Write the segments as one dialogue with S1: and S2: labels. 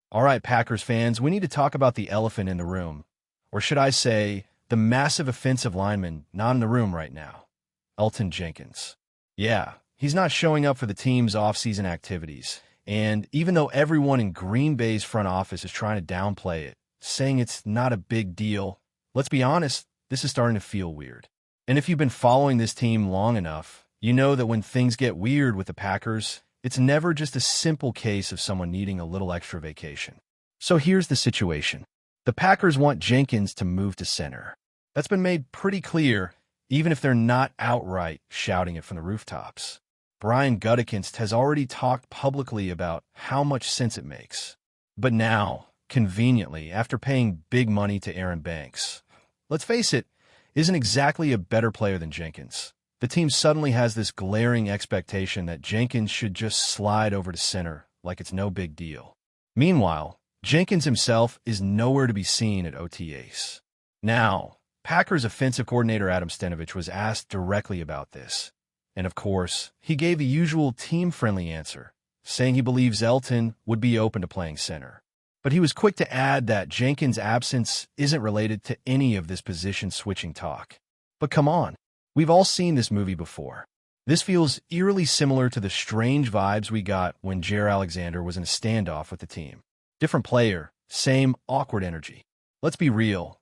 S1: All right, Packers fans, we need to talk about the elephant in the room. Or should I say, the massive offensive lineman not in the room right now, Elgton Jenkins. Yeah, he's not showing up for the team's offseason activities. And even though everyone in Green Bay's front office is trying to downplay it, saying it's not a big deal, let's be honest, this is starting to feel weird. And if you've been following this team long enough, you know that when things get weird with the Packers, it's never just a simple case of someone needing a little extra vacation. So here's the situation. The Packers want Jenkins to move to center. That's been made pretty clear, even if they're not outright shouting it from the rooftops. Brian Gutekunst has already talked publicly about how much sense it makes. But now, conveniently, after paying big money to Aaron Banks, let's face it, isn't exactly a better player than Jenkins. The team suddenly has this glaring expectation that Jenkins should just slide over to center like it's no big deal. Meanwhile, Jenkins himself is nowhere to be seen at OTAs. Now, Packers offensive coordinator Adam Stenavich was asked directly about this. And of course, he gave the usual team-friendly answer, saying he believes Elgton would be open to playing center. But he was quick to add that Jenkins' absence isn't related to any of this position-switching talk. But come on, we've all seen this movie before. This feels eerily similar to the strange vibes we got when Jair Alexander was in a standoff with the team. Different player, same awkward energy. Let's be real.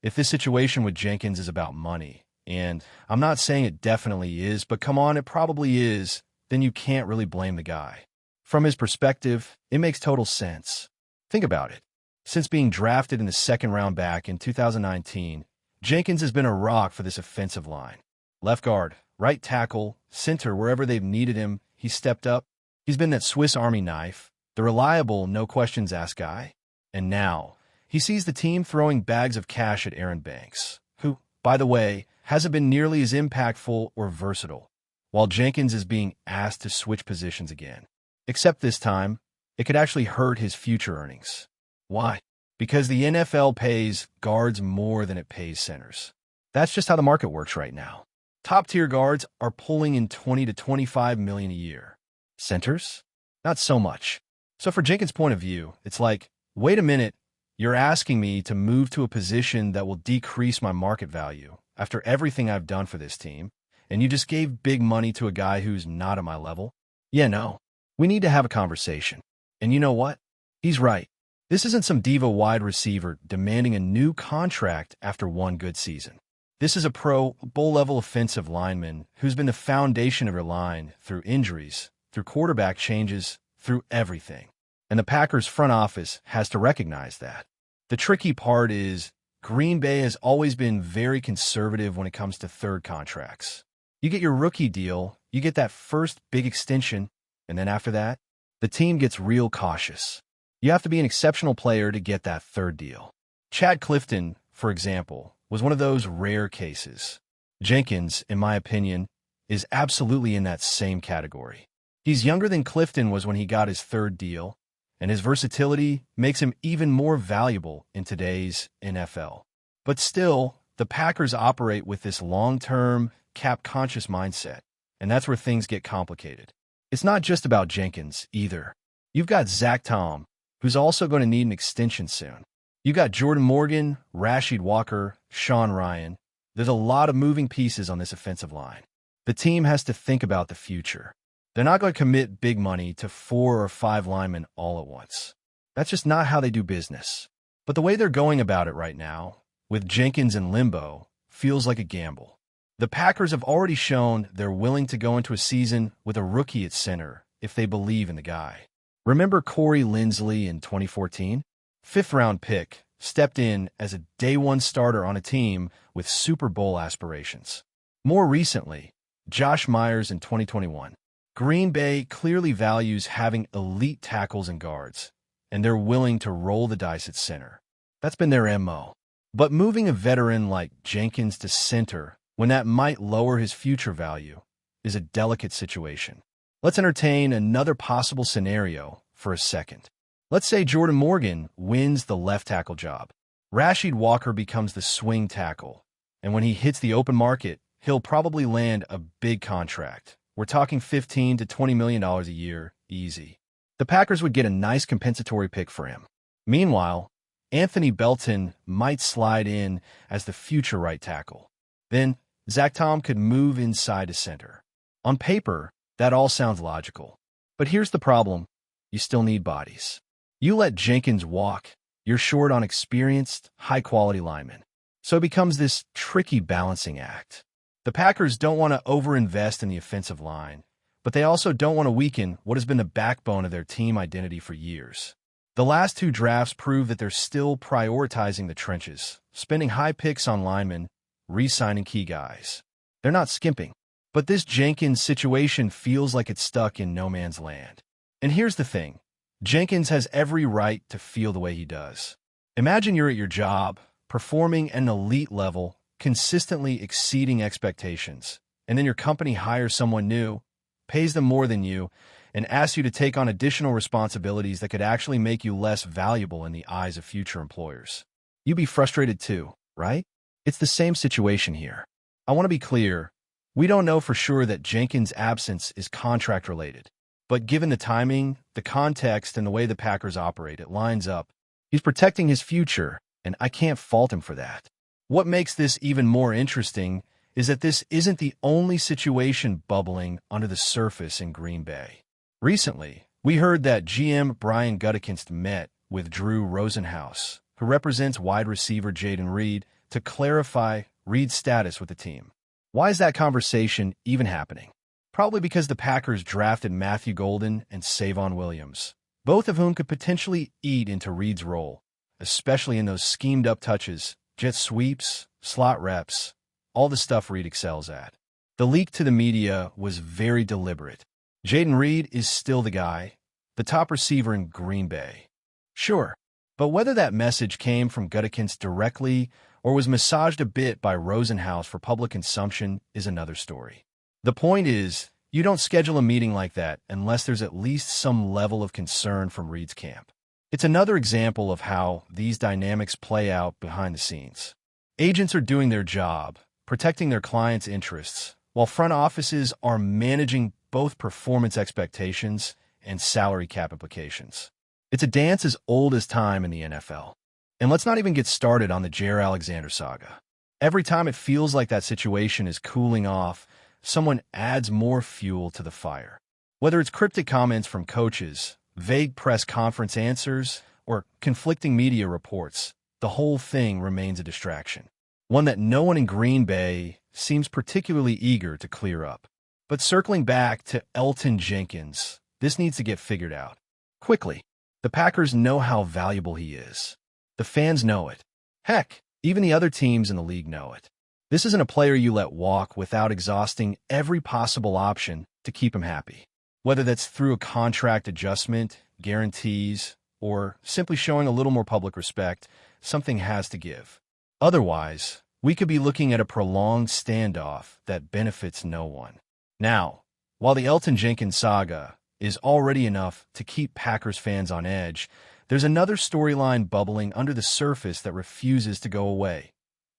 S1: If this situation with Jenkins is about money, and I'm not saying it definitely is, but come on, it probably is, then you can't really blame the guy. From his perspective, it makes total sense. Think about it. Since being drafted in the second round back in 2019, Jenkins has been a rock for this offensive line. Left guard, right tackle, center, wherever they've needed him, he's stepped up. He's been that Swiss Army knife, the reliable, no-questions-asked guy. And now, he sees the team throwing bags of cash at Aaron Banks, who, by the way, hasn't been nearly as impactful or versatile, while Jenkins is being asked to switch positions again. Except this time, it could actually hurt his future earnings. Why? Because the NFL pays guards more than it pays centers. That's just how the market works right now. Top-tier guards are pulling in $20 to $25 million a year. Centers? Not so much. So for Jenkins' point of view, it's like, wait a minute, you're asking me to move to a position that will decrease my market value after everything I've done for this team, and you just gave big money to a guy who's not at my level? Yeah, no. We need to have a conversation. And you know what? He's right. This isn't some diva wide receiver demanding a new contract after one good season. This is a Pro Bowl-level offensive lineman who's been the foundation of your line through injuries, through quarterback changes, through everything. And the Packers front office has to recognize that. The tricky part is Green Bay has always been very conservative when it comes to third contracts. You get your rookie deal, you get that first big extension, and then after that, the team gets real cautious. You have to be an exceptional player to get that third deal. Chad Clifton, for example, was one of those rare cases. Jenkins, in my opinion, is absolutely in that same category. He's younger than Clifton was when he got his third deal, and his versatility makes him even more valuable in today's NFL. But still, the Packers operate with this long-term, cap-conscious mindset, and that's where things get complicated. It's not just about Jenkins, either. You've got Zach Tom, who's also going to need an extension soon. You've got Jordan Morgan, Rashid Walker, Sean Ryan. There's a lot of moving pieces on this offensive line. The team has to think about the future. They're not going to commit big money to 4 or 5 linemen all at once. That's just not how they do business. But the way they're going about it right now, with Jenkins in limbo, feels like a gamble. The Packers have already shown they're willing to go into a season with a rookie at center if they believe in the guy. Remember Corey Linsley in 2014? 5th-round pick, stepped in as a day-one starter on a team with Super Bowl aspirations. More recently, Josh Myers in 2021. Green Bay clearly values having elite tackles and guards, and they're willing to roll the dice at center. That's been their MO. But moving a veteran like Jenkins to center when that might lower his future value is a delicate situation. Let's entertain another possible scenario for a second. Let's say Jordan Morgan wins the left tackle job. Rashid Walker becomes the swing tackle, and when he hits the open market, he'll probably land a big contract. We're talking $15 to $20 million a year, easy. The Packers would get a nice compensatory pick for him. Meanwhile, Anthony Belton might slide in as the future right tackle. Then, Zach Tom could move inside to center. On paper, that all sounds logical. But here's the problem. You still need bodies. You let Jenkins walk, you're short on experienced, high-quality linemen. So it becomes this tricky balancing act. The Packers don't want to overinvest in the offensive line, but they also don't want to weaken what has been the backbone of their team identity for years. The last two drafts prove that they're still prioritizing the trenches, spending high picks on linemen, re-signing key guys. They're not skimping. But this Jenkins situation feels like it's stuck in no man's land. And here's the thing. Jenkins has every right to feel the way he does. Imagine you're at your job, performing at an elite level, consistently exceeding expectations, and then your company hires someone new, pays them more than you, and asks you to take on additional responsibilities that could actually make you less valuable in the eyes of future employers. You'd be frustrated too, right? It's the same situation here. I want to be clear. We don't know for sure that Jenkins' absence is contract-related, but given the timing, the context, and the way the Packers operate, it lines up. He's protecting his future, and I can't fault him for that. What makes this even more interesting is that this isn't the only situation bubbling under the surface in Green Bay. Recently, we heard that GM Brian Gutekunst met with Drew Rosenhaus, who represents wide receiver Jayden Reed, to clarify Reed's status with the team. Why is that conversation even happening? Probably because the Packers drafted Matthew Golden and Savon Williams, both of whom could potentially eat into Reed's role, especially in those schemed-up touches, jet sweeps, slot reps, all the stuff Reed excels at. The leak to the media was very deliberate. Jayden Reed is still the guy, the top receiver in Green Bay. Sure, but whether that message came from Gutekunst directly or was massaged a bit by Rosenhaus for public consumption is another story. The point is, you don't schedule a meeting like that unless there's at least some level of concern from Reed's camp. It's another example of how these dynamics play out behind the scenes. Agents are doing their job, protecting their clients' interests, while front offices are managing both performance expectations and salary cap implications. It's a dance as old as time in the NFL. And let's not even get started on the Jaire Alexander saga. Every time it feels like that situation is cooling off, someone adds more fuel to the fire. Whether it's cryptic comments from coaches, vague press conference answers, or conflicting media reports, the whole thing remains a distraction. One that no one in Green Bay seems particularly eager to clear up. But circling back to Elgton Jenkins, this needs to get figured out. Quickly, the Packers know how valuable he is. The fans know it. Heck, even the other teams in the league know it. This isn't a player you let walk without exhausting every possible option to keep him happy. Whether that's through a contract adjustment, guarantees, or simply showing a little more public respect, something has to give. Otherwise, we could be looking at a prolonged standoff that benefits no one. Now, while the Elgton Jenkins saga is already enough to keep Packers fans on edge, there's another storyline bubbling under the surface that refuses to go away.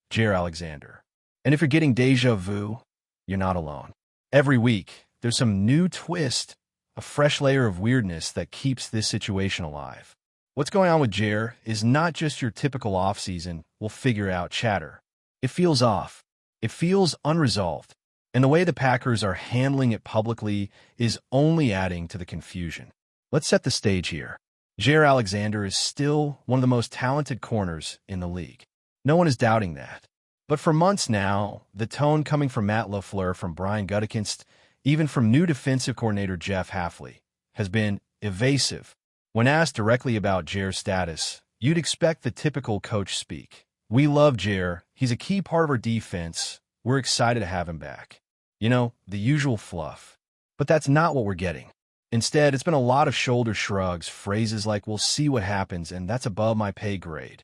S1: Jaire Alexander. And if you're getting deja vu, you're not alone. Every week, there's some new twist, a fresh layer of weirdness that keeps this situation alive. What's going on with Jaire is not just your typical offseason we'll figure out chatter. It feels off. It feels unresolved. And the way the Packers are handling it publicly is only adding to the confusion. Let's set the stage here. Jaire Alexander is still one of the most talented corners in the league. No one is doubting that. But for months now, the tone coming from Matt LaFleur, from Brian Gutekunst, even from new defensive coordinator Jeff Hafley, has been evasive. When asked directly about Jaire's status, you'd expect the typical coach speak. We love Jaire. He's a key part of our defense. We're excited to have him back. You know, the usual fluff. But that's not what we're getting. Instead, it's been a lot of shoulder shrugs, phrases like, we'll see what happens, and that's above my pay grade.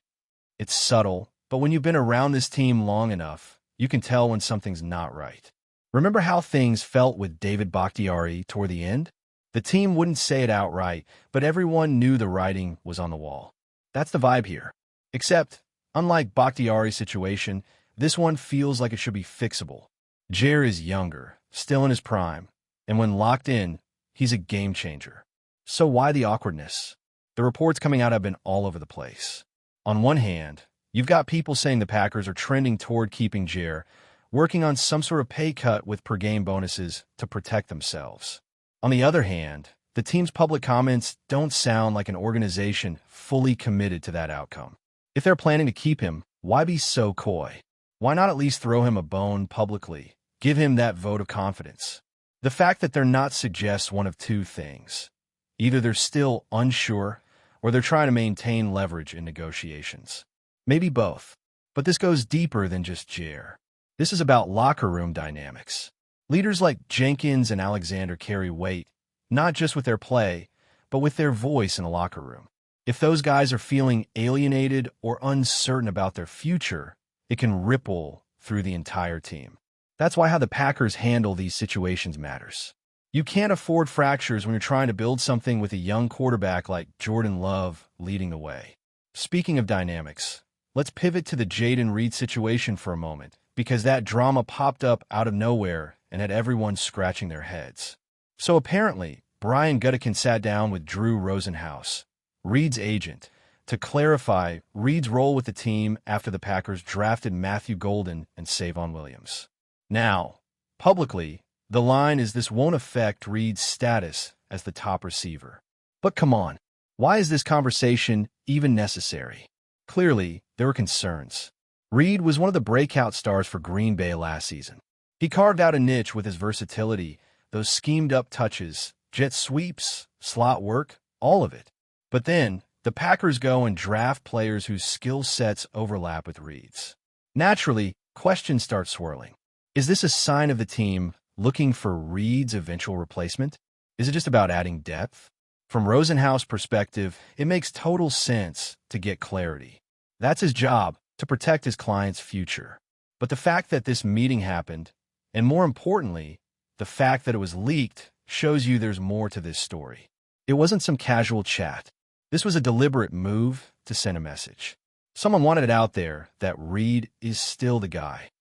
S1: It's subtle, but when you've been around this team long enough, you can tell when something's not right. Remember how things felt with David Bakhtiari toward the end? The team wouldn't say it outright, but everyone knew the writing was on the wall. That's the vibe here. Except, unlike Bakhtiari's situation, this one feels like it should be fixable. Jaire is younger, still in his prime, and when locked in, he's a game changer. So why the awkwardness? the reports coming out have been all over the place. On one hand, you've got people saying the Packers are trending toward keeping Jair, working on some sort of pay cut with per-game bonuses to protect themselves. On the other hand, the team's public comments don't sound like an organization fully committed to that outcome. If they're planning to keep him, why be so coy? Why not at least throw him a bone publicly? Give him that vote of confidence. The fact that they're not suggests one of two things. Either they're still unsure, or they're trying to maintain leverage in negotiations. Maybe both. But this goes deeper than just Jair. This is about locker room dynamics. Leaders like Jenkins and Alexander carry weight, not just with their play, but with their voice in the locker room. If those guys are feeling alienated or uncertain about their future, it can ripple through the entire team. That's why how the Packers handle these situations matters. You can't afford fractures when you're trying to build something with a young quarterback like Jordan Love leading the way. Speaking of dynamics, let's pivot to the Jayden Reed situation for a moment, because that drama popped up out of nowhere and had everyone scratching their heads. So apparently, Brian Gutekunst sat down with Drew Rosenhaus, Reed's agent, to clarify Reed's role with the team after the Packers drafted Matthew Golden and Savon Williams. Now, publicly, the line is this won't affect Reed's status as the top receiver. But come on, why is this conversation even necessary? Clearly, there were concerns. Reed was one of the breakout stars for Green Bay last season. He carved out a niche with his versatility, those schemed-up touches, jet sweeps, slot work, all of it. But then, the Packers go and draft players whose skill sets overlap with Reed's. Naturally, questions start swirling. Is this a sign of the team looking for Reed's eventual replacement? Is it just about adding depth? From Rosenhaus' perspective, it makes total sense to get clarity. That's his job, to protect his client's future. But the fact that this meeting happened, and more importantly, the fact that it was leaked, shows you there's more to this story. It wasn't some casual chat. This was a deliberate move to send a message. Someone wanted it out there that Reed is still the guy.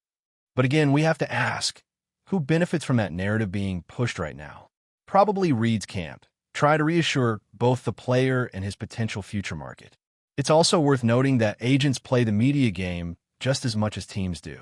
S1: But again, we have to ask, who benefits from that narrative being pushed right now? Probably Reed's camp. Try to reassure both the player and his potential future market. It's also worth noting that agents play the media game just as much as teams do.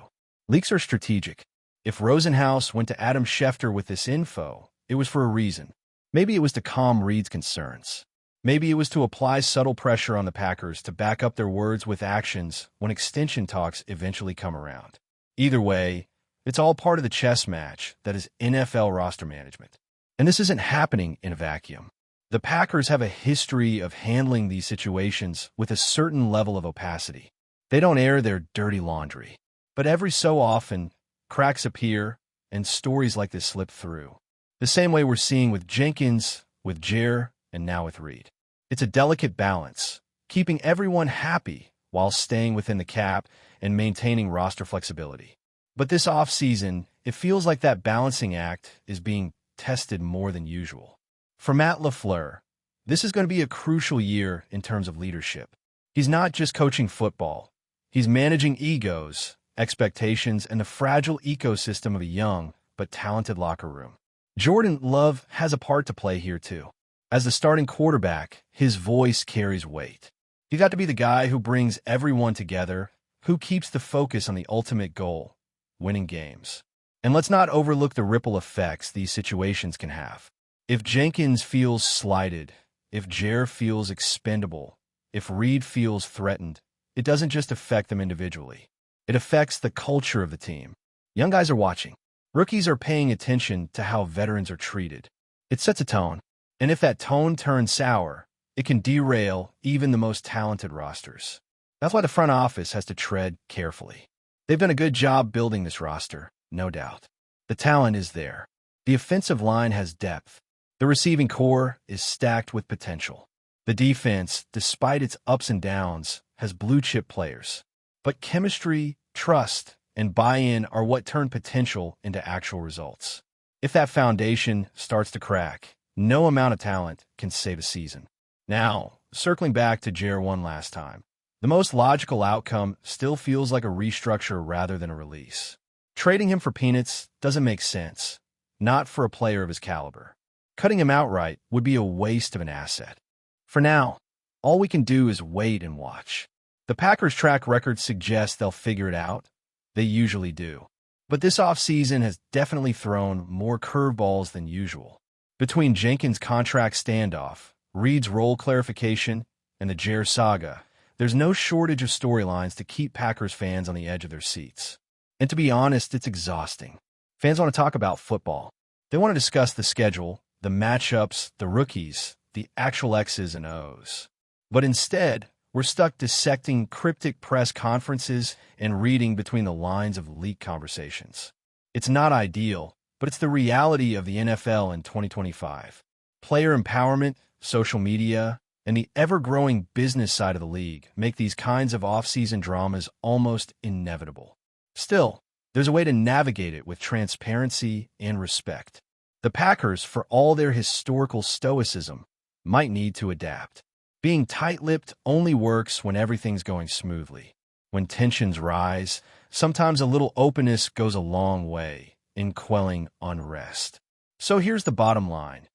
S1: Leaks are strategic. If Rosenhaus went to Adam Schefter with this info, it was for a reason. Maybe it was to calm Reed's concerns. Maybe it was to apply subtle pressure on the Packers to back up their words with actions when extension talks eventually come around. Either way, it's all part of the chess match that is NFL roster management. And this isn't happening in a vacuum. The Packers have a history of handling these situations with a certain level of opacity. They don't air their dirty laundry. But every so often, cracks appear and stories like this slip through. The same way we're seeing with Jenkins, with Jair, and now with Reed. It's a delicate balance, keeping everyone happy while staying within the cap and maintaining roster flexibility. But this offseason, it feels like that balancing act is being tested more than usual. For Matt LaFleur, this is going to be a crucial year in terms of leadership. He's not just coaching football. He's managing egos, expectations, and the fragile ecosystem of a young but talented locker room. Jordan Love has a part to play here too. As the starting quarterback, his voice carries weight. He's got to be the guy who brings everyone together, who keeps the focus on the ultimate goal, winning games. And let's not overlook the ripple effects these situations can have. If Jenkins feels slighted, if Jair feels expendable, if Reed feels threatened, it doesn't just affect them individually. It affects the culture of the team. Young guys are watching. Rookies are paying attention to how veterans are treated. It sets a tone. And if that tone turns sour, it can derail even the most talented rosters. That's why the front office has to tread carefully. They've done a good job building this roster, no doubt. The talent is there. The offensive line has depth. The receiving core is stacked with potential. The defense, despite its ups and downs, has blue-chip players. But chemistry, trust, and buy-in are what turn potential into actual results. If that foundation starts to crack, no amount of talent can save a season. Now, circling back to Jair one last time, the most logical outcome still feels like a restructure rather than a release. Trading him for peanuts doesn't make sense, not for a player of his caliber. Cutting him outright would be a waste of an asset. For now, all we can do is wait and watch. The Packers' track record suggests they'll figure it out. They usually do. But this offseason has definitely thrown more curveballs than usual. Between Jenkins' contract standoff, Reed's role clarification, and the Jair saga, there's no shortage of storylines to keep Packers fans on the edge of their seats. And to be honest, it's exhausting. Fans want to talk about football. They want to discuss the schedule, the matchups, the rookies, the actual X's and O's. But instead, we're stuck dissecting cryptic press conferences and reading between the lines of leaked conversations. It's not ideal, but it's the reality of the NFL in 2025. Player empowerment, social media, and the ever-growing business side of the league make these kinds of off-season dramas almost inevitable. Still, there's a way to navigate it with transparency and respect. The Packers, for all their historical stoicism, might need to adapt. Being tight-lipped only works when everything's going smoothly. When tensions rise, sometimes a little openness goes a long way in quelling unrest. So here's the bottom line.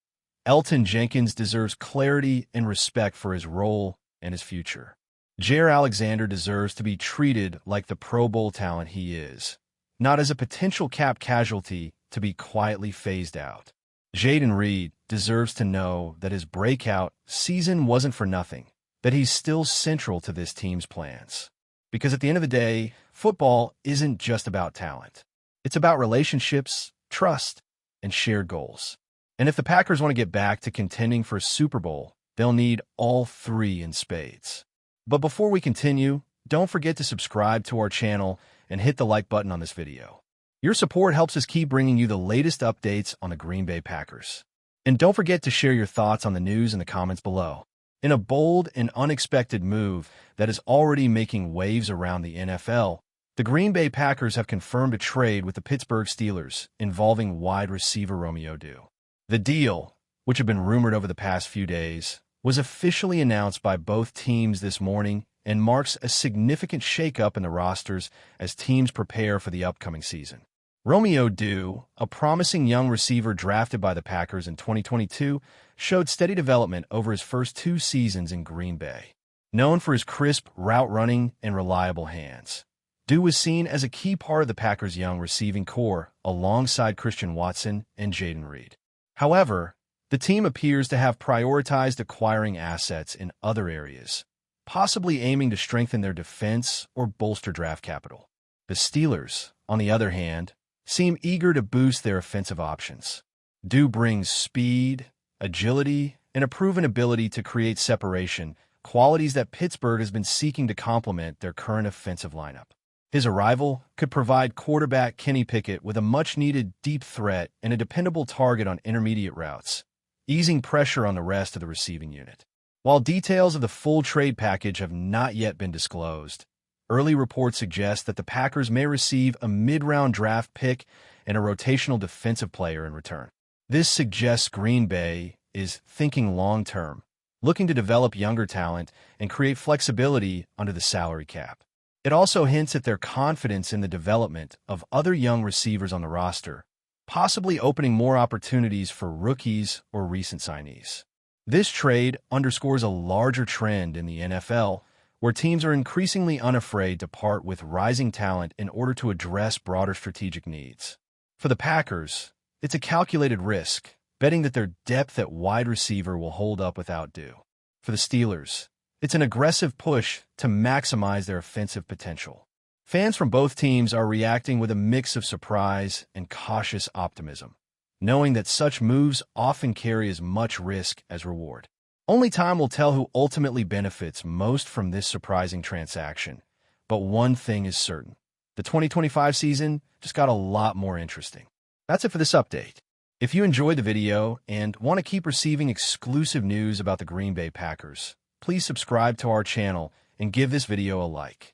S1: Elgton Jenkins deserves clarity and respect for his role and his future. Jair Alexander deserves to be treated like the Pro Bowl talent he is, not as a potential cap casualty to be quietly phased out. Jayden Reed deserves to know that his breakout season wasn't for nothing, that he's still central to this team's plans. Because at the end of the day, football isn't just about talent. It's about relationships, trust, and shared goals. And if the Packers want to get back to contending for a Super Bowl, they'll need all three in spades. But before we continue, don't forget to subscribe to our channel and hit the like button on this video. Your support helps us keep bringing you the latest updates on the Green Bay Packers. And don't forget to share your thoughts on the news in the comments below. In a bold and unexpected move that is already making waves around the NFL, the Green Bay Packers have confirmed a trade with the Pittsburgh Steelers involving wide receiver Romeo Doubs. The deal, which had been rumored over the past few days, was officially announced by both teams this morning and marks a significant shakeup in the rosters as teams prepare for the upcoming season. Romeo Doubs, a promising young receiver drafted by the Packers in 2022, showed steady development over his first 2 seasons in Green Bay. Known for his crisp route running and reliable hands, Doubs was seen as a key part of the Packers' young receiving core alongside Christian Watson and Jayden Reed. However, the team appears to have prioritized acquiring assets in other areas, possibly aiming to strengthen their defense or bolster draft capital. The Steelers, on the other hand, seem eager to boost their offensive options. Doubs brings speed, agility, and a proven ability to create separation, qualities that Pittsburgh has been seeking to complement their current offensive lineup. His arrival could provide quarterback Kenny Pickett with a much-needed deep threat and a dependable target on intermediate routes, easing pressure on the rest of the receiving unit. While details of the full trade package have not yet been disclosed, early reports suggest that the Packers may receive a mid-round draft pick and a rotational defensive player in return. This suggests Green Bay is thinking long-term, looking to develop younger talent and create flexibility under the salary cap. It also hints at their confidence in the development of other young receivers on the roster, possibly opening more opportunities for rookies or recent signees. This trade underscores a larger trend in the NFL, where teams are increasingly unafraid to part with rising talent in order to address broader strategic needs. For the Packers, it's a calculated risk, betting that their depth at wide receiver will hold up without Doubs. For the Steelers, it's an aggressive push to maximize their offensive potential. Fans from both teams are reacting with a mix of surprise and cautious optimism, knowing that such moves often carry as much risk as reward. Only time will tell who ultimately benefits most from this surprising transaction. But one thing is certain. The 2025 season just got a lot more interesting. That's it for this update. If you enjoyed the video and want to keep receiving exclusive news about the Green Bay Packers, please subscribe to our channel and give this video a like.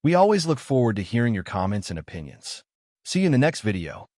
S1: We always look forward to hearing your comments and opinions. See you in the next video.